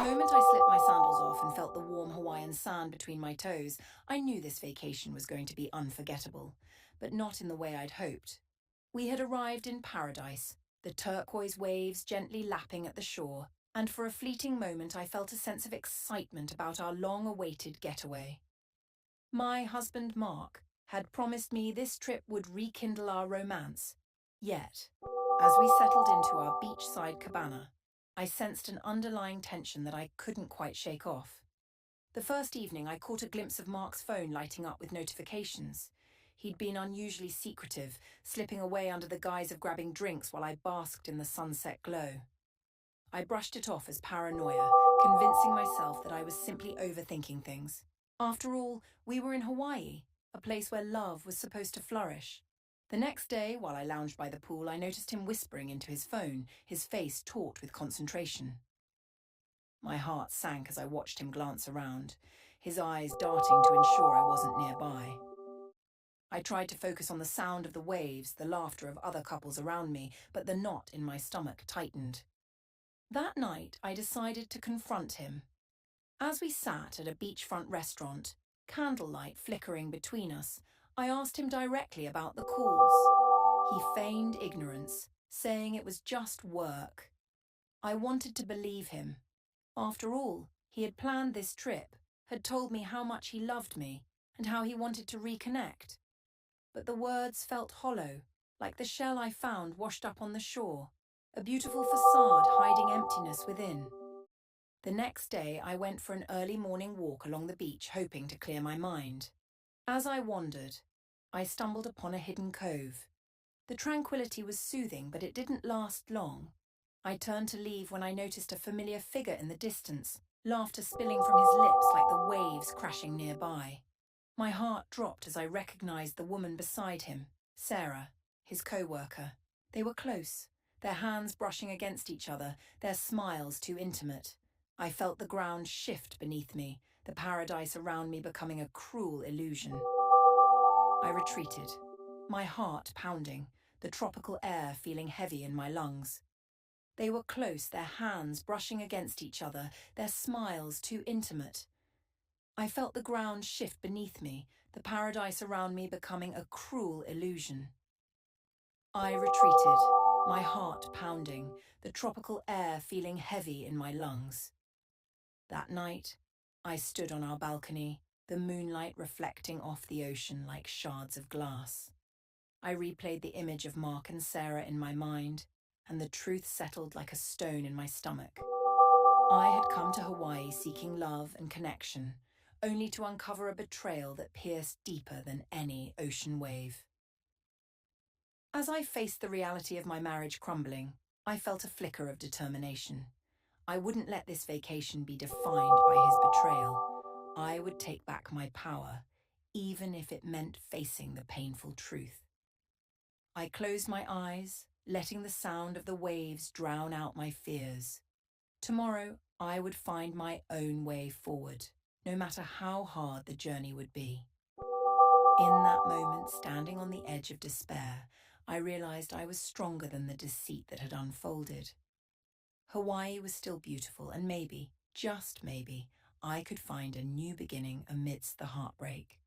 moment I slipped my sandals off and felt the warm Hawaiian sand between my toes, I knew this vacation was going to be unforgettable, but not in the way I'd hoped. We had arrived in paradise, the turquoise waves gently lapping at the shore, and for a fleeting moment I felt a sense of excitement about our long-awaited getaway. My husband, Mark, had promised me this trip would rekindle our romance. Yet, as we settled into our beachside cabana, I sensed an underlying tension that I couldn't quite shake off. The first evening, I caught a glimpse of Mark's phone lighting up with notifications. He'd been unusually secretive, slipping away under the guise of grabbing drinks while I basked in the sunset glow. I brushed it off as paranoia, convincing myself that I was simply overthinking things. After all, we were in Hawaii, a place where love was supposed to flourish. The next day, while I lounged by the pool, I noticed him whispering into his phone, his face taut with concentration. My heart sank as I watched him glance around, his eyes darting to ensure I wasn't nearby. I tried to focus on the sound of the waves, the laughter of other couples around me, but the knot in my stomach tightened. That night, I decided to confront him. As we sat at a beachfront restaurant, candlelight flickering between us, I asked him directly about the calls. He feigned ignorance, saying it was just work. I wanted to believe him. After all, he had planned this trip, had told me how much he loved me, and how he wanted to reconnect. But the words felt hollow, like the shell I found washed up on the shore, a beautiful facade hiding emptiness within. The next day, I went for an early morning walk along the beach, hoping to clear my mind. As I wandered, I stumbled upon a hidden cove. The tranquility was soothing, but it didn't last long. I turned to leave when I noticed a familiar figure in the distance, laughter spilling from his lips like the waves crashing nearby. My heart dropped as I recognized the woman beside him, Sarah, his co-worker. They were close, their hands brushing against each other, their smiles too intimate. I felt the ground shift beneath me, the paradise around me becoming a cruel illusion. I retreated, my heart pounding, the tropical air feeling heavy in my lungs. They were close, their hands brushing against each other, their smiles too intimate. I felt the ground shift beneath me, the paradise around me becoming a cruel illusion. I retreated, my heart pounding, the tropical air feeling heavy in my lungs. That night, I stood on our balcony, the moonlight reflecting off the ocean like shards of glass. I replayed the image of Mark and Sarah in my mind, and the truth settled like a stone in my stomach. I had come to Hawaii seeking love and connection, only to uncover a betrayal that pierced deeper than any ocean wave. As I faced the reality of my marriage crumbling, I felt a flicker of determination. I wouldn't let this vacation be defined by his betrayal. I would take back my power, even if it meant facing the painful truth. I closed my eyes, letting the sound of the waves drown out my fears. Tomorrow, I would find my own way forward, no matter how hard the journey would be. In that moment, standing on the edge of despair, I realized I was stronger than the deceit that had unfolded. Hawaii was still beautiful, and maybe, just maybe, I could find a new beginning amidst the heartbreak.